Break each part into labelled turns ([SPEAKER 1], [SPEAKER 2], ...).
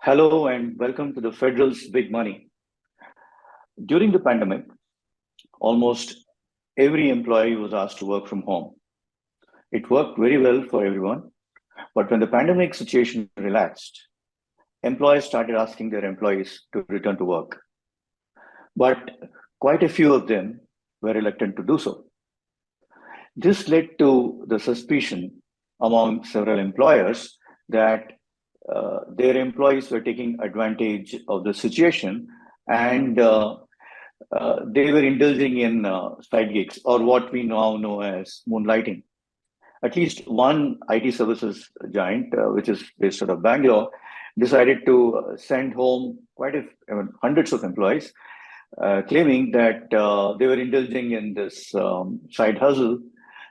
[SPEAKER 1] Hello and welcome to the Federal's Big Money. During the pandemic, almost every employee was asked to work from home. It worked very well for everyone, but when the pandemic situation relaxed, employers started asking their employees to return to work. But quite a few of them were reluctant to do so. This led to the suspicion among several employers that their employees were taking advantage of the situation and they were indulging in side gigs, or what we now know as moonlighting. At least one IT services giant, which is based out of Bangalore, decided to send home hundreds of employees, claiming that they were indulging in this side hustle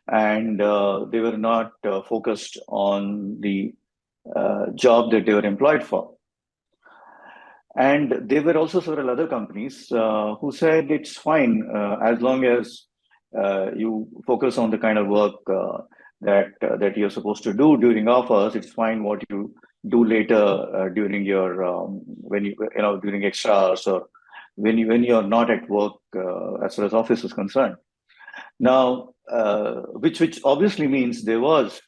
[SPEAKER 1] and they were not focused on the job that they were employed for. And there were also several other companies who said it's fine as long as you focus on the kind of work that you're supposed to do during hours. It's fine what you do later during your when you during extra hours or when you're not at work as far as office is concerned. Now, which obviously means there was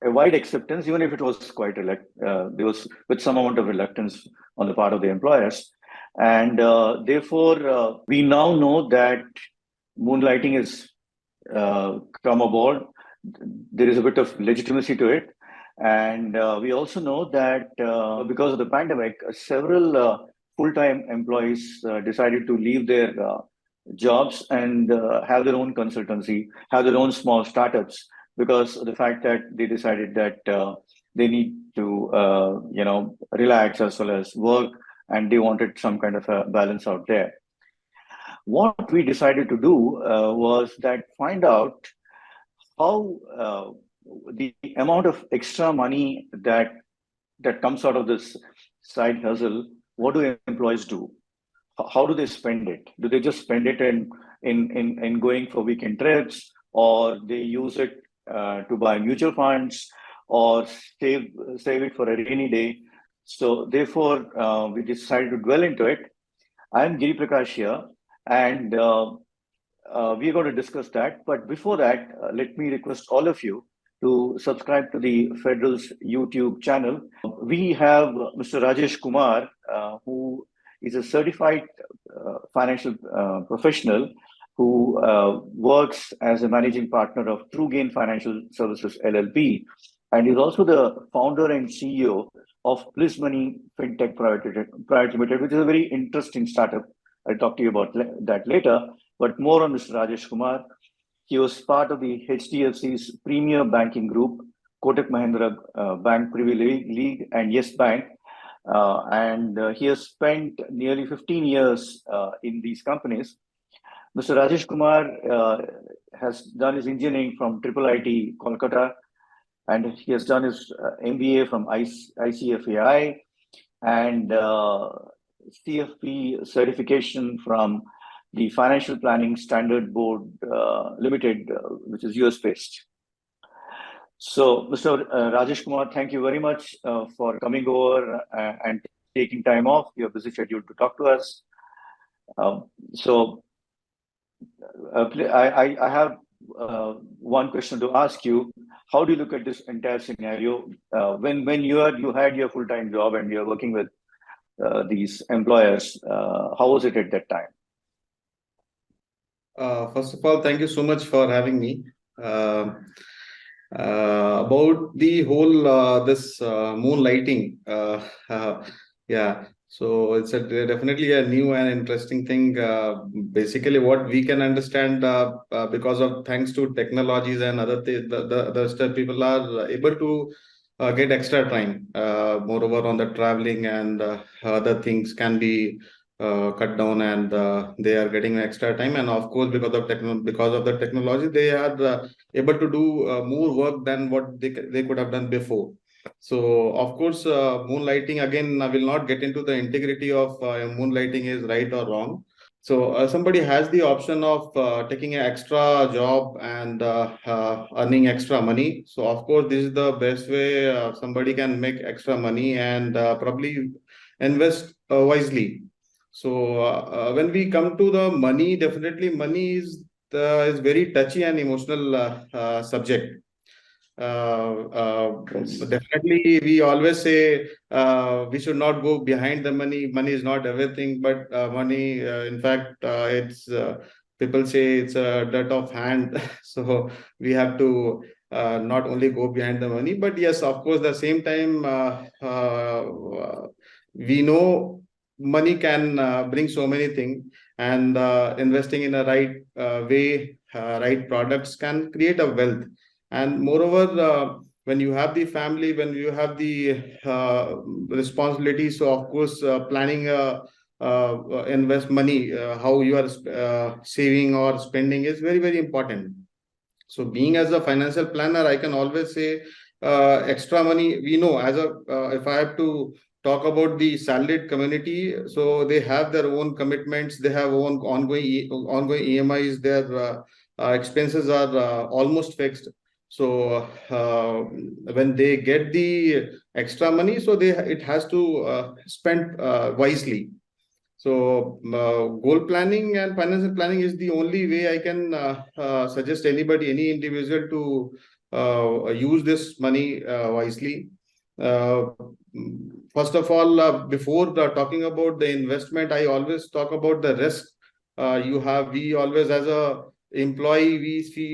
[SPEAKER 1] a wide acceptance, even if it was there was with some amount of reluctance on the part of the employers. And therefore, we now know that moonlighting has come aboard. There is a bit of legitimacy to it. And we also know that because of the pandemic, several full-time employees decided to leave their jobs and have their own consultancy, have their own small startups, because of the fact that they decided that they need to, relax as well as work, and they wanted some kind of a balance out there. What we decided to do was that find out how the amount of extra money that comes out of this side hustle, what do employees do? How do they spend it? Do they just spend it in going for weekend trips, or they use it to buy mutual funds, or save it for a rainy day? So therefore, we decided to dwell into it. I'm Giriprakash here, and we're going to discuss that. But before that, let me request all of you to subscribe to the Federal's YouTube channel. We have Mr. Rajesh Kumar, who is a certified financial professional who works as a managing partner of Truegain Financial Services LLP, and is also the founder and CEO of BlissMoney Fintech Private Limited, which is a very interesting startup. I'll talk to you about that later, but more on Mr. Rajesh Kumar. He was part of the HDFC's premier banking group, Kotak Mahindra Bank Privy League, and Yes Bank. And he has spent nearly 15 years in these companies. Mr. Rajesh Kumar has done his engineering from IIIT Kolkata, and he has done his MBA from ICFAI and CFP certification from the Financial Planning Standard Board Limited, which is US based. So, Mr. Rajesh Kumar, thank you very much for coming over and taking time off your busy schedule to talk to us. I have one question to ask you. How do you look at this entire scenario when you had your full-time job and you're working with these employers? How was it at that time?
[SPEAKER 2] First of all, thank you so much for having me. About the whole this moonlighting, yeah. So it's definitely a new and interesting thing. Basically, what we can understand because of thanks to technologies and other the stuff, people are able to get extra time. Moreover, on the traveling and other things can be cut down, and they are getting extra time. And of course, because of the technology, they are able to do more work than what they could have done before. So, of course, moonlighting, again, I will not get into the integrity of moonlighting is right or wrong. So somebody has the option of taking an extra job and earning extra money. So of course, this is the best way somebody can make extra money and probably invest wisely. So when we come to the money, definitely money is very touchy and emotional subject.
[SPEAKER 1] Yes.
[SPEAKER 2] Definitely, we always say we should not go behind the money. Money is not everything, but money, in fact, it's people say it's a dirt of hand. So we have to not only go behind the money, but yes, of course, the same time, we know money can bring so many things, and investing in a right way, right products can create a wealth. And moreover, when you have the family, when you have the responsibility, so of course planning invest money, how you are saving or spending is very, very important. So being as a financial planner, I can always say extra money. We know as a if I have to talk about the salaried community, so they have their own commitments, they have own ongoing EMIs, their expenses are almost fixed. So when they get the extra money, so they it has to spend wisely. So, goal planning and financial planning is the only way I can suggest anybody, any individual to use this money wisely. Uh, First of all, before talking about the investment, I always talk about the risk. We always, as a employee,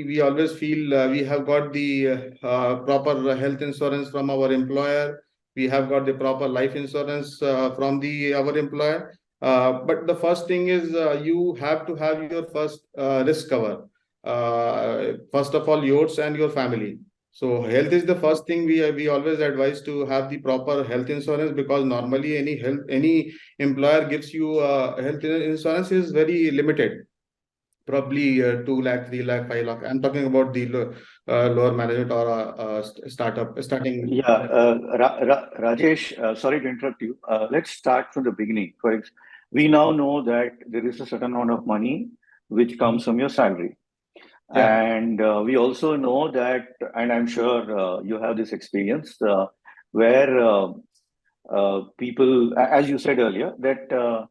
[SPEAKER 2] we always feel we have got the proper health insurance from our employer. We have got the proper life insurance from the our employer, but the first thing is you have to have your first risk cover. First of all, yours and your family. So health is the first thing we always advise to have the proper health insurance, because normally any employer gives you health insurance is very limited, probably 2 lakh, 3 lakh, 5 lakh. I'm talking about the lower management or startup starting.
[SPEAKER 1] Yeah, Rajesh, sorry to interrupt you. Let's start from the beginning. We now know that there is a certain amount of money which comes from your salary.
[SPEAKER 2] Yeah.
[SPEAKER 1] And we also know that, and I'm sure you have this experience where people, as you said earlier, that a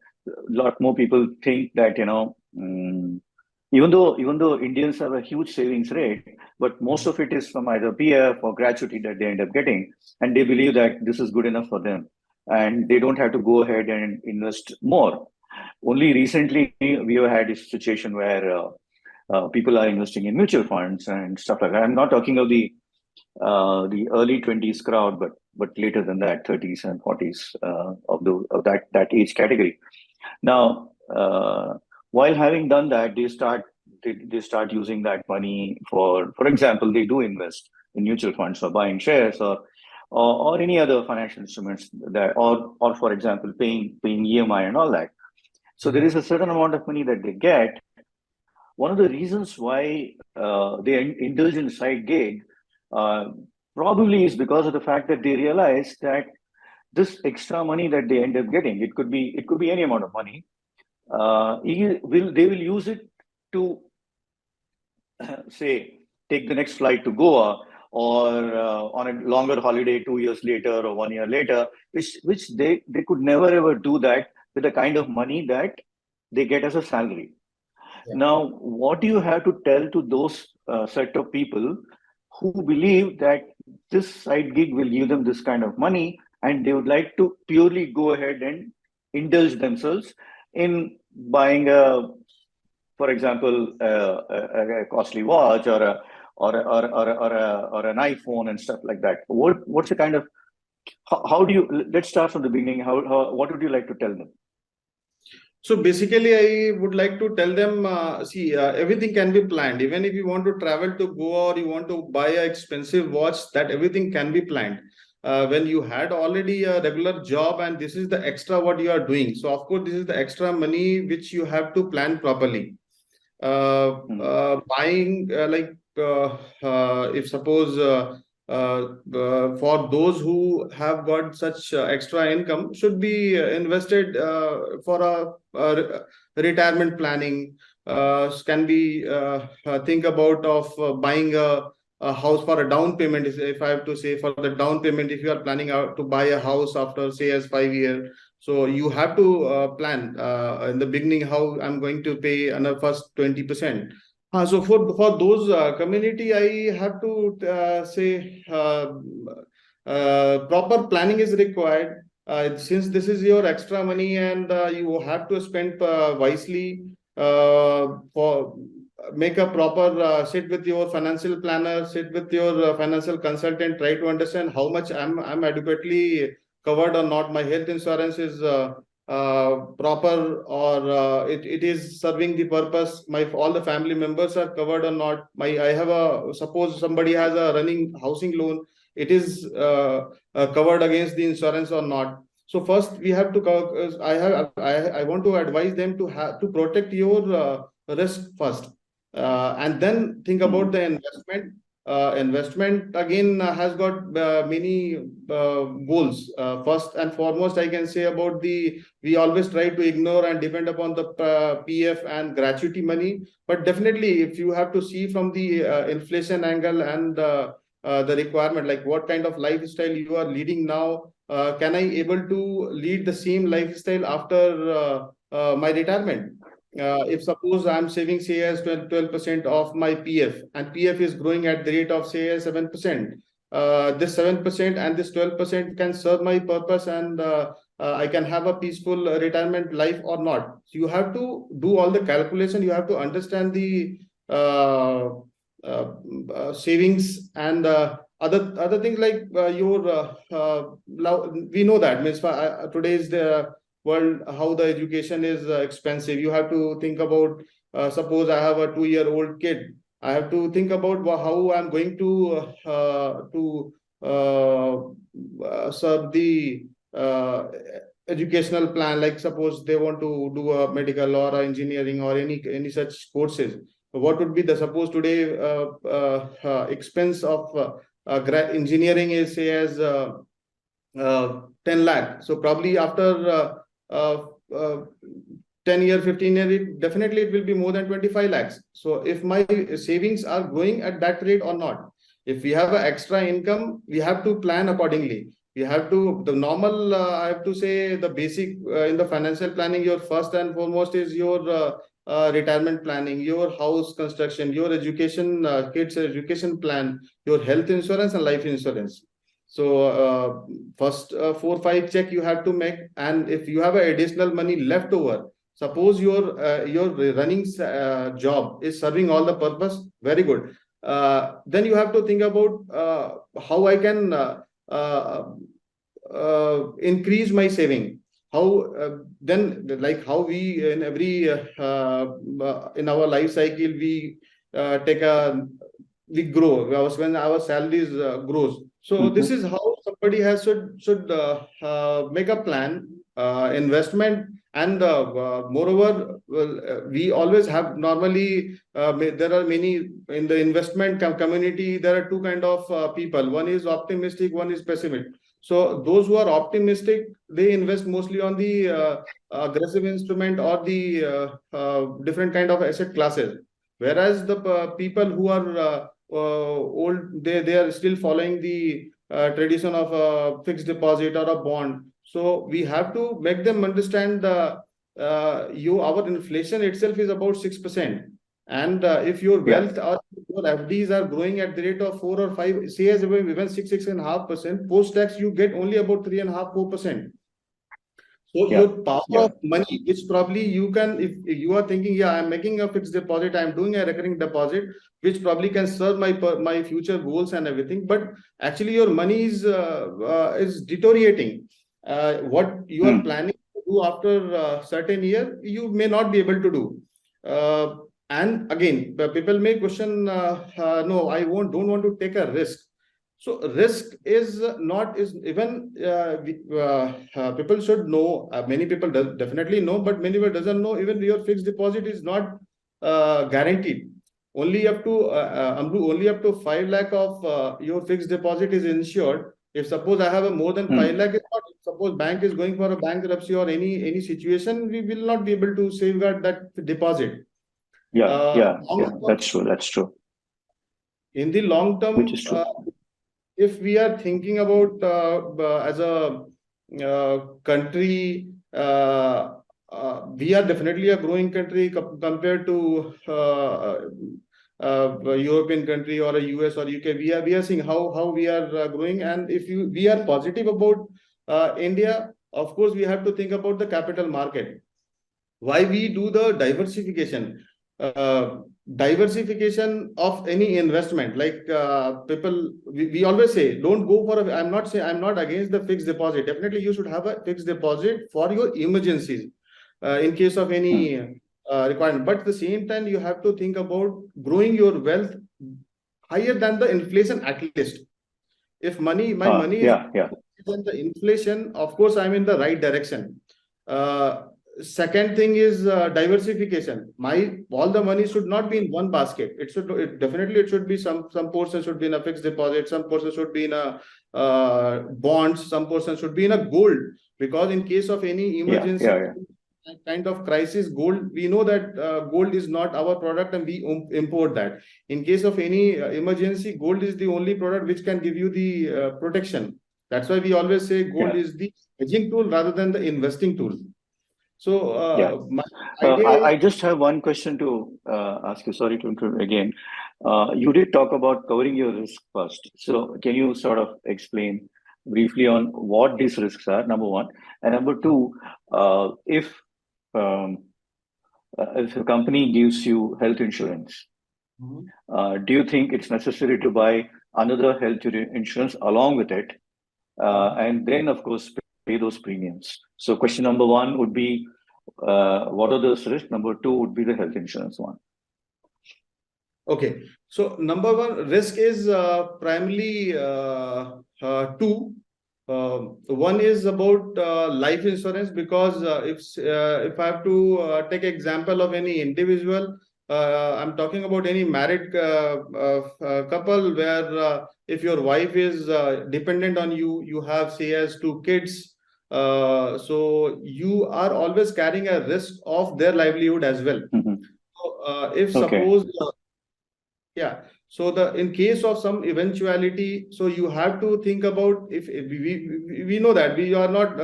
[SPEAKER 1] lot more people think that, even though Indians have a huge savings rate, but most of it is from either PF or gratuity that they end up getting, and they believe that this is good enough for them, and they don't have to go ahead and invest more. Only recently we have had this situation where people are investing in mutual funds and stuff like that. I'm not talking of the early 20s crowd, but later than that, 30s and 40s of that age category. Now, while having done that, they start using that money for example, they do invest in mutual funds or buying shares or any other financial instruments that or for example, paying EMI and all that. So there is a certain amount of money that they get. One of the reasons why they indulge in side gig uh, probably is because of the fact that they realize that this extra money that they end up getting, it could be any amount of money. They will use it to say take the next flight to Goa or on a longer holiday 2 years later or 1 year later, which they could never ever do that with the kind of money that they get as a salary. Now, what do you have to tell to those set of people who believe that this side gig will give them this kind of money and they would like to purely go ahead and indulge themselves in buying for example, a costly watch or an iPhone and stuff like that? What's the kind of how do you let's start from the beginning? What would you like to tell them?
[SPEAKER 2] So basically, I would like to tell them, see, everything can be planned. Even if you want to travel to Goa or you want to buy an expensive watch, that everything can be planned. When you had already a regular job and this is the extra what you are doing. So of course, this is the extra money which you have to plan properly.
[SPEAKER 1] Hmm.
[SPEAKER 2] Buying if suppose for those who have got such extra income should be invested for a retirement planning. Can be think about of buying a house for a down payment. If I have to say, for the down payment, if you are planning out to buy a house after say as 5 years, so you have to plan in the beginning how I'm going to pay on the first 20%. So for those community, I have to say proper planning is required. Since this is your extra money and you have to spend wisely, for make a proper sit with your financial planner, sit with your financial consultant, try to understand how much I'm adequately covered or not. My health insurance is proper, or it is serving the purpose. My all the family members are covered or not. I have a, suppose somebody has a running housing loan, it is covered against the insurance or not. So first we have to I want to advise them to have to protect your risk first, and then think about the investment. Investment again has got many goals. First and foremost, I can say about we always try to ignore and depend upon the PF and gratuity money. But definitely, if you have to see from the inflation angle and the requirement, like what kind of lifestyle you are leading now, can I able to lead the same lifestyle after my retirement? If suppose I'm saving say as 12% of my PF, and PF is growing at the rate of say as 7%, this 7% and this 12% can serve my purpose, and I can have a peaceful retirement life or not. So you have to do all the calculation. You have to understand the savings and other things like your we know that means today's the world, how the education is expensive. You have to think about, suppose I have a 2-year-old kid, I have to think about how I'm going to serve the educational plan. Like suppose they want to do a medical or a engineering or any such courses. What would be the, suppose today expense of engineering is say as 10 lakh. So probably after 10 year, 15 year, definitely it will be more than 25 lakhs. So if my savings are growing at that rate or not, if we have an extra income, we have to plan accordingly. We have to, the normal, I have to say the basic in the financial planning, your first and foremost is your retirement planning, your house construction, your education, kids education plan, your health insurance and life insurance. So first 4-5 check you have to make, and if you have additional money left over, suppose your running job is serving all the purpose, very good. Then you have to think about how I can increase my saving. How then, like how we in every in our life cycle we we grow when our salaries grows. So this is how somebody has should make a plan, investment, and moreover, we always have normally there are many in the investment community. There are two kind of people. One is optimistic, one is pessimistic. So those who are optimistic, they invest mostly on the aggressive instrument or the different kind of asset classes. Whereas the people who are old, they are still following the tradition of a fixed deposit or a bond. So we have to make them understand our inflation itself is about 6%. And if your wealth or your FDs are growing at the rate of 4 or 5, say as even 6.5%, post tax you get only about 3.5-4%. So your power of money, which probably you can, if you are thinking, yeah, I'm making a fixed deposit, I'm doing a recurring deposit, which probably can serve my future goals and everything. But actually, your money is deteriorating. What you are planning to do after a certain year, you may not be able to do. And again, people may question, no, I don't want to take a risk. So risk is not is even people should know. Many people definitely know, but many people doesn't know. Even your fixed deposit is not guaranteed. only up to only up to 5 lakh of your fixed deposit is insured. If suppose I have a more than 5 lakh, suppose bank is going for a bankruptcy or any situation, we will not be able to safeguard that deposit.
[SPEAKER 1] That's true. That's true.
[SPEAKER 2] In the long term,
[SPEAKER 1] Which is true.
[SPEAKER 2] If we are thinking about as a country, we are definitely a growing country compared to European country or a US or UK. We are seeing how we are growing, and if we are positive about India, of course we have to think about the capital market. Why we do the diversification? Diversification of any investment, like people, we always say, don't go for a, I'm not against the fixed deposit. Definitely you should have a fixed deposit for your emergencies in case of any requirement. But at the same time, you have to think about growing your wealth higher than the inflation at least. If my money is than the inflation, of course, I'm in the right direction. Second thing is diversification. All the money should not be in one basket. It should be some portion should be in a fixed deposit, some portion should be in a bonds, some portion should be in a gold, because in case of any emergency kind of crisis, gold, we know that gold is not our product and we import that. In case of any emergency, gold is the only product which can give you the protection. That's why we always say gold is the hedging tool rather than the investing tool. So
[SPEAKER 1] I just have one question to ask you. Sorry to interrupt again. You did talk about covering your risk first. So can you sort of explain briefly on what these risks are, number one? And number two, if a company gives you health insurance, do you think it's necessary to buy another health insurance along with it? And then, of course, pay those premiums. So question number one would be, what are those risks? Number two would be the health insurance one.
[SPEAKER 2] Okay. So number one risk is primarily two. One is about life insurance, because if I have to take example of any individual, I'm talking about any married couple where if your wife is dependent on you, you have say as 2 kids, so you are always carrying a risk of their livelihood as well. So if suppose so in case of some eventuality, so you have to think about, if we know that we are not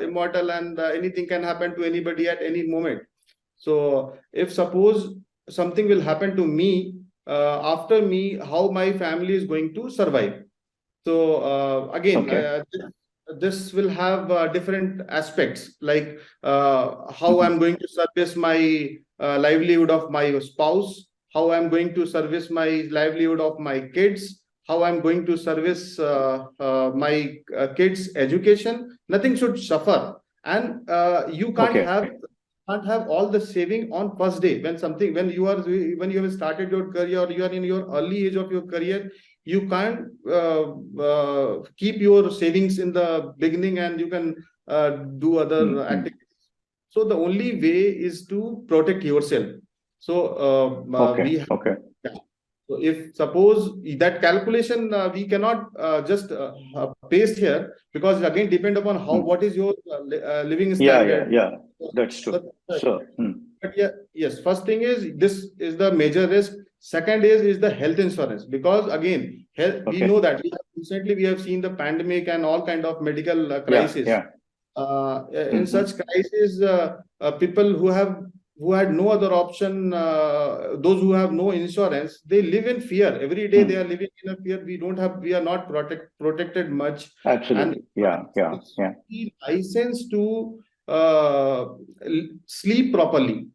[SPEAKER 2] immortal and anything can happen to anybody at any moment. So if suppose something will happen to me, after me, how my family is going to survive. So again, this will have different aspects, like how I'm going to service my livelihood of my spouse, how I'm going to service my livelihood of my kids, how I'm going to service my kids' education. Nothing should suffer, and you can't have all the saving on first day. When you have started your career, or you are in your early age of your career, you can't keep your savings in the beginning and you can do other activities. So the only way is to protect yourself. So so if suppose that calculation we cannot just paste here, because again depend upon what is your living standard.
[SPEAKER 1] That's true.
[SPEAKER 2] But yes, first thing is, this is the major risk. Second is the health insurance, because again we know that recently we have seen the pandemic and all kind of medical crisis. In such crisis, people who had no other option, those who have no insurance, they live in fear. Every day they are living in a fear. We are not protected much.
[SPEAKER 1] Absolutely.
[SPEAKER 2] And license to sleep properly.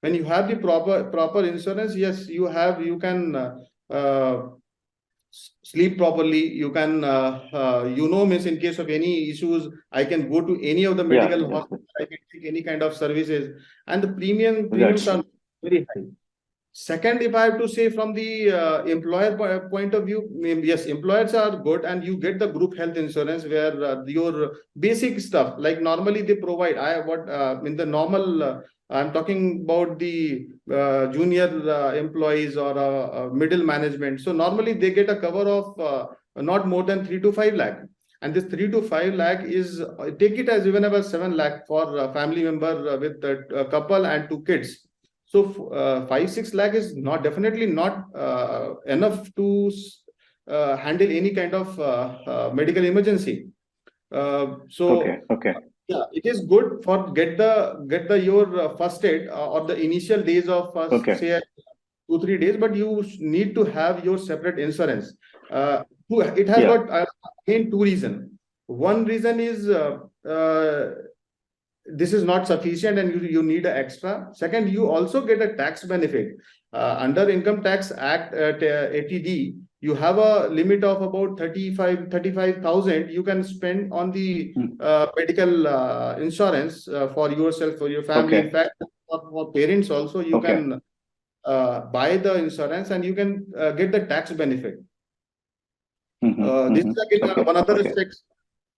[SPEAKER 2] When you have the proper insurance, yes, you can sleep properly. You can means in case of any issues, I can go to any of the medical hospital. I can take any kind of services, and the premiums are very high. Second, if I have to say from the employer point of view, yes, employers are good, and you get the group health insurance where your basic stuff, like normally they provide. In the normal, I'm talking about the junior employees or middle management. So normally they get a cover of not more than 3 to 5 lakh. And this 3 to 5 lakh is, take it as even about 7 lakh for a family member with a couple and 2 kids. So 5-6 lakh is not definitely not enough to handle any kind of medical emergency.
[SPEAKER 1] Okay.
[SPEAKER 2] Yeah, it is good for get the your first aid or the initial days of
[SPEAKER 1] Okay.
[SPEAKER 2] say 2-3 days, but you need to have your separate insurance. It has
[SPEAKER 1] Yeah.
[SPEAKER 2] got again 2 reasons. One reason is this is not sufficient and you need an extra. Second, you also get a tax benefit. Under Income Tax Act 80D, you have a limit of about 35,000 you can spend on the medical insurance for yourself, for your family.
[SPEAKER 1] Okay.
[SPEAKER 2] In fact, for parents also, you can buy the insurance and you can get the tax benefit. This is again one other aspect.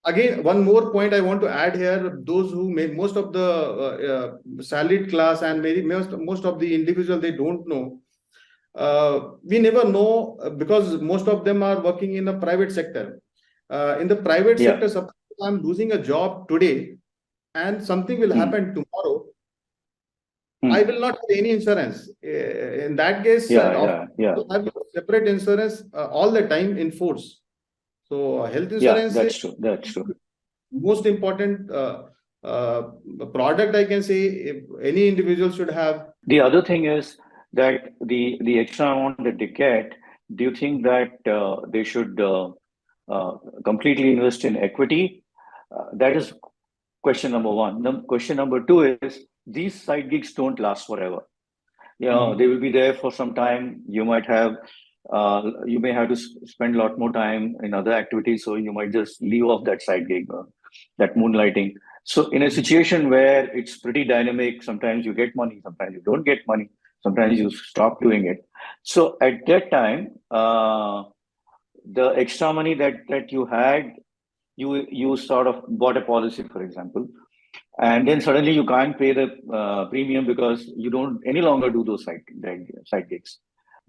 [SPEAKER 2] Again, one more point I want to add here: those who make most of the salaried class and maybe most of the individual, they don't know. We never know because most of them are working in the private sector. In the private sector, suppose I'm losing a job today and something will happen tomorrow, I will not have any insurance. In that case, you have separate insurance all the time in force. So health insurance
[SPEAKER 1] that's true. That's true.
[SPEAKER 2] Most important product, I can say, if any individual should have.
[SPEAKER 1] The other thing is that the extra amount that they get, do you think that they should completely invest in equity? That is question number one. Question number two is, these side gigs don't last forever. They will be there for some time. You may have to spend a lot more time in other activities, so you might just leave off that side gig, that moonlighting. So in a situation where it's pretty dynamic, sometimes you get money, sometimes you don't get money, sometimes you stop doing it. So at that time, the extra money that you had, you sort of bought a policy, for example, and then suddenly you can't pay the premium because you don't any longer do those side gigs.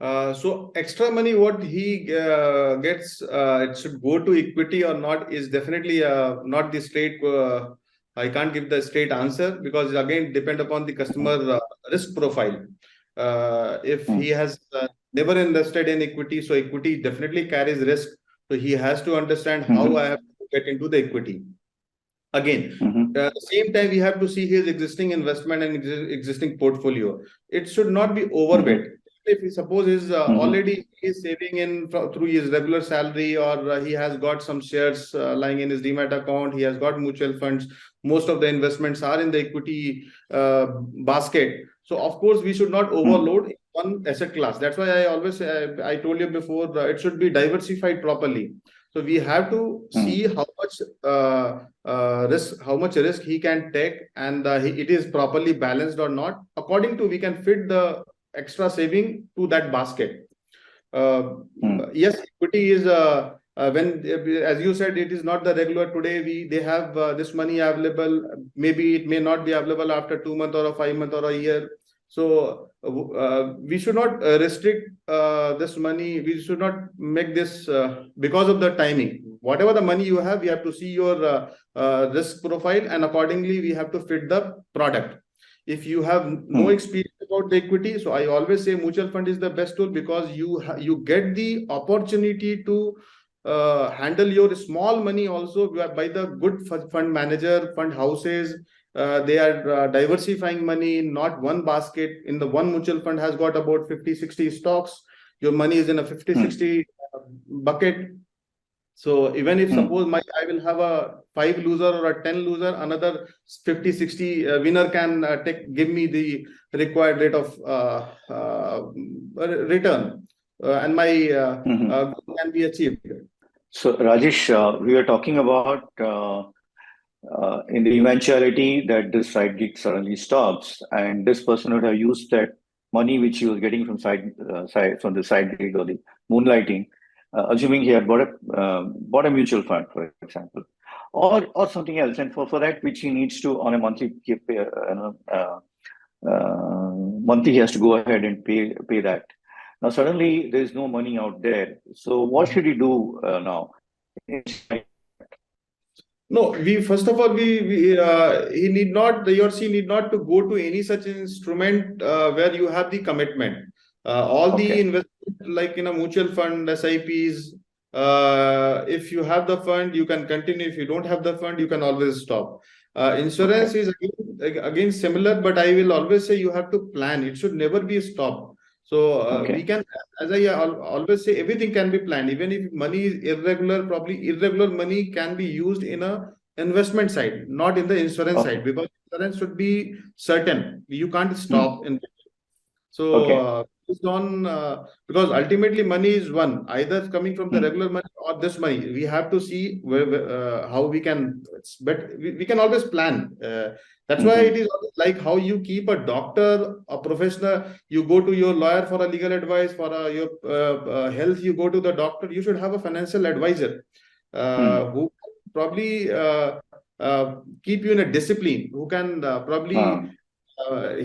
[SPEAKER 2] So extra money, what he gets, it should go to equity or not is definitely not the straight. I can't give the straight answer because again depend upon the customer risk profile. If he has never invested in equity, so equity definitely carries risk. So he has to understand how I have to get into the equity. Again, at the same time, we have to see his existing investment and existing portfolio. It should not be overweight. If he suppose is already is saving in through his regular salary, or he has got some shares lying in his demat account, he has got mutual funds. Most of the investments are in the equity basket. So of course, we should not overload one asset class. That's why I always I told you before, it should be diversified properly. So we have to see how much risk he can take, and it is properly balanced or not. According to, we can fit the extra saving to that basket. Yes, equity is when, as you said, it is not the regular. Today they have this money available. Maybe it may not be available after 2 months or a 5 month or a year. So we should not restrict this money. We should not make this because of the timing. Whatever the money you have, you have to see your risk profile, and accordingly we have to fit the product. If you have no experience about the equity, so I always say mutual fund is the best tool, because you get the opportunity to handle your small money also by the good fund manager, fund houses. They are diversifying money, not one basket. In the one mutual fund has got about 50-60 stocks. Your money is in a 50-60 bucket. So even if suppose I will have a 5 loser or a 10 loser, another 50-60 winner can give me the required rate of return, and my goal can be achieved.
[SPEAKER 1] So Rajesh, we are talking about in the eventuality that this side gig suddenly stops, and this person would have used that money which he was getting from from the side gig or the moonlighting, assuming he had bought a mutual fund, for example, or something else, and for that which he needs to on a monthly he has to go ahead and pay that. Now suddenly there is no money out there. So what should he do now?
[SPEAKER 2] No, we first of all, he need not, he or she need not to go to any such instrument where you have the commitment. All the
[SPEAKER 1] Okay.
[SPEAKER 2] investment, like in a mutual fund, SIPs, if you have the fund, you can continue. If you don't have the fund, you can always stop. Insurance
[SPEAKER 1] Okay.
[SPEAKER 2] is again similar, but I will always say you have to plan. It should never be stopped. So
[SPEAKER 1] Okay.
[SPEAKER 2] we can, as I always say, everything can be planned. Even if money is irregular, probably irregular money can be used in a investment side, not in the insurance
[SPEAKER 1] Okay.
[SPEAKER 2] side, because insurance should be certain. You can't
[SPEAKER 1] Hmm.
[SPEAKER 2] stop in. So
[SPEAKER 1] Okay.
[SPEAKER 2] based on because ultimately money is one, either coming from the
[SPEAKER 1] Hmm.
[SPEAKER 2] regular money or this money. We have to see how we can, but we can always plan. That's why it
[SPEAKER 1] Hmm.
[SPEAKER 2] is always like how you keep a doctor, a professional. You go to your lawyer for a legal advice, for your health. You go to the doctor. You should have a financial advisor
[SPEAKER 1] Hmm.
[SPEAKER 2] who probably keep you in a discipline. Who can probably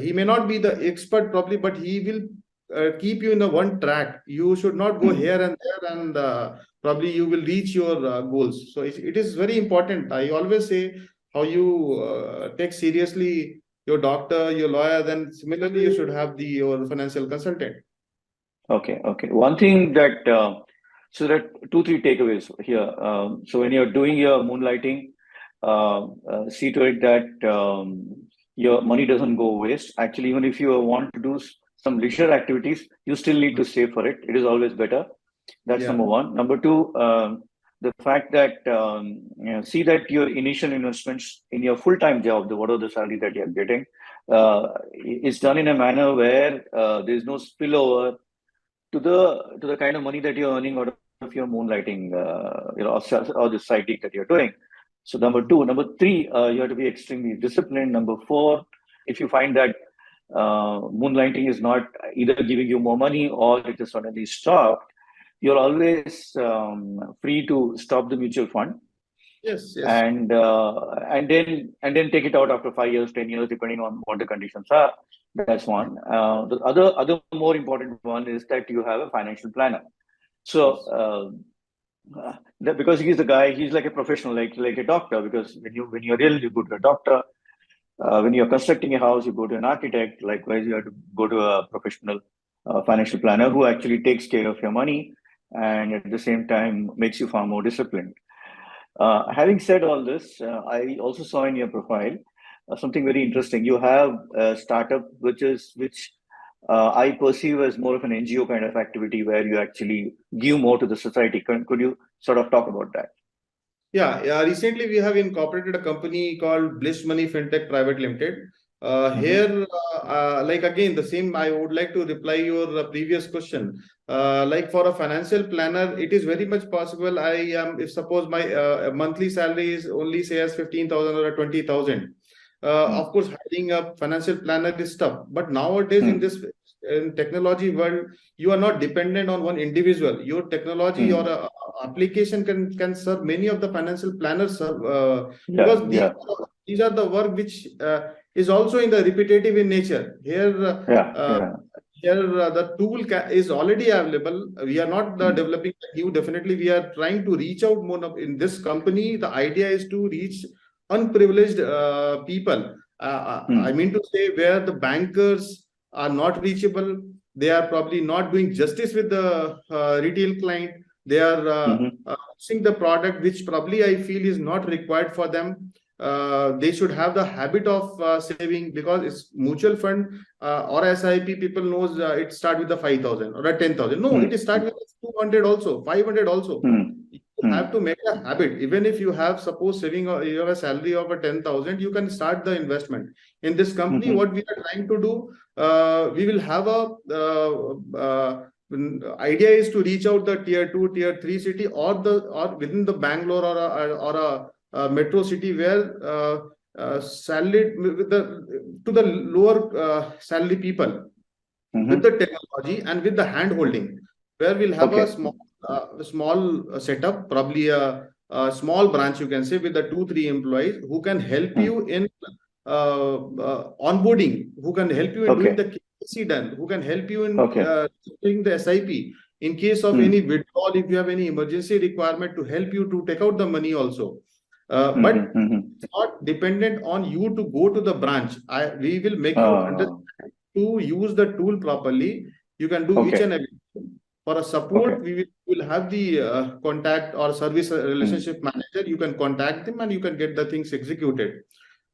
[SPEAKER 2] he may not be the expert probably, but he will keep you in a one track. You should not go
[SPEAKER 1] Hmm.
[SPEAKER 2] here and there, and probably you will reach your goals. So it is very important. I always say how you take seriously your doctor, your lawyer. Then similarly, you should have your financial consultant.
[SPEAKER 1] Okay. Okay. One thing that so that two, three takeaways here. So when you're doing your moonlighting, see to it that your money doesn't go waste. Actually, even if you want to do some leisure activities, you still need to save for it. It is always better. That's
[SPEAKER 2] Yeah.
[SPEAKER 1] number one. Number two, the fact that see that your initial investments in your full-time job, the whatever the salary that you're getting, is done in a manner where there's no spillover to the kind of money that you're earning out of your moonlighting, or the side gig that you're doing. So number two, number three, you have to be extremely disciplined. Number four, if you find that moonlighting is not either giving you more money or it is suddenly stopped, you're always free to stop the mutual fund
[SPEAKER 2] Yes. Yes.
[SPEAKER 1] and then take it out after 5 years, 10 years, depending on what the conditions are. That's one. The other more important one is that you have a financial planner.
[SPEAKER 2] Yes.
[SPEAKER 1] So because he's the guy, he's like a professional, like a doctor. Because when you're ill, you go to a doctor. When you're constructing a house, you go to an architect. Likewise, you have to go to a professional financial planner who actually takes care of your money and at the same time makes you far more disciplined. Having said all this, I also saw in your profile something very interesting. You have a startup which I perceive as more of an NGO kind of activity where you actually give more to the society. Could you sort of talk about that?
[SPEAKER 2] Yeah, yeah. Recently, we have incorporated a company called BlissMoney Fintech Private Limited.
[SPEAKER 1] Mm-hmm.
[SPEAKER 2] Here, like again, the same. I would like to reply your previous question. Like for a financial planner, it is very much possible. I am, if suppose my monthly salary is only say as 15,000 or 20,000. Of course, hiring a financial planner is tough. But nowadays, in
[SPEAKER 1] Mm-hmm.
[SPEAKER 2] this in technology world, you are not dependent on one individual. Your technology or
[SPEAKER 1] Mm-hmm.
[SPEAKER 2] application can serve many of the financial planners
[SPEAKER 1] Yeah,
[SPEAKER 2] because
[SPEAKER 1] yeah,
[SPEAKER 2] these are the work which is also in the repetitive in nature.
[SPEAKER 1] yeah,
[SPEAKER 2] Uh,
[SPEAKER 1] yeah.
[SPEAKER 2] the tool is already available. We are not
[SPEAKER 1] Mm-hmm.
[SPEAKER 2] developing the new. Definitely, we are trying to reach out more in this company. The idea is to reach unprivileged people. I
[SPEAKER 1] Mm-hmm.
[SPEAKER 2] mean to say where the bankers are not reachable. They are probably not doing justice with the retail client. They are
[SPEAKER 1] Mm-hmm.
[SPEAKER 2] using the product which probably I feel is not required for them. They should have the habit of saving because it's mutual fund or SIP. People knows it start with the 5,000 or a 10,000. No, it is start with 200 also, 500 also. You have to
[SPEAKER 1] Mm-hmm.
[SPEAKER 2] make a habit. Even if you have suppose saving you have a salary of a 10,000, you can start the investment in this company.
[SPEAKER 1] Mm-hmm.
[SPEAKER 2] What we are trying to do, we will have a idea is to reach out the tier 2 tier 3 city or within the Bangalore or a metro city where salary with the to the lower salary people with the technology and with the hand holding, where we'll have
[SPEAKER 1] Okay.
[SPEAKER 2] a small setup, probably a small branch, you can say, with the 2-3 employees who can help you in onboarding, who can help you in doing the KYC done, who can help you in doing the SIP. In case of any withdrawal, if you have any emergency requirement, to help you to take out the money also. But it's not dependent on you to go to the branch. We will make you understand to use the tool properly. You can do each and everything. For a support, we will have the contact or service relationship manager. You can contact them and you can get the things executed.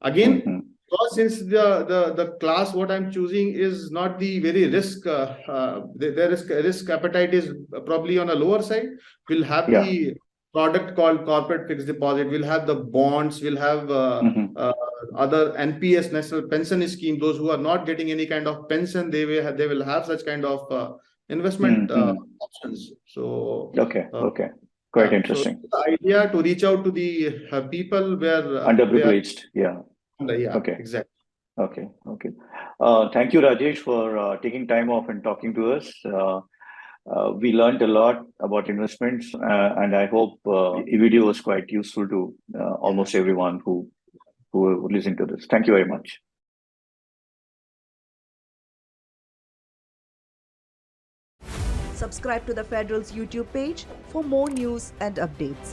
[SPEAKER 2] Again, because since the class what I'm choosing is not the very risk, the risk appetite is probably on a lower side. We'll have the product called corporate fixed deposit. We'll have the bonds. We'll have other NPS, National Pension Scheme. Those who are not getting any kind of pension, they will have such kind of investment options. So
[SPEAKER 1] quite interesting.
[SPEAKER 2] So the idea to reach out to the people where
[SPEAKER 1] underprivileged.
[SPEAKER 2] Exactly.
[SPEAKER 1] Okay. Thank you, Rajesh, for taking time off and talking to us. We learned a lot about investments, and I hope the video was quite useful to almost everyone who listened to this. Thank you very much.
[SPEAKER 3] Subscribe to the Federal's YouTube page for more news and updates.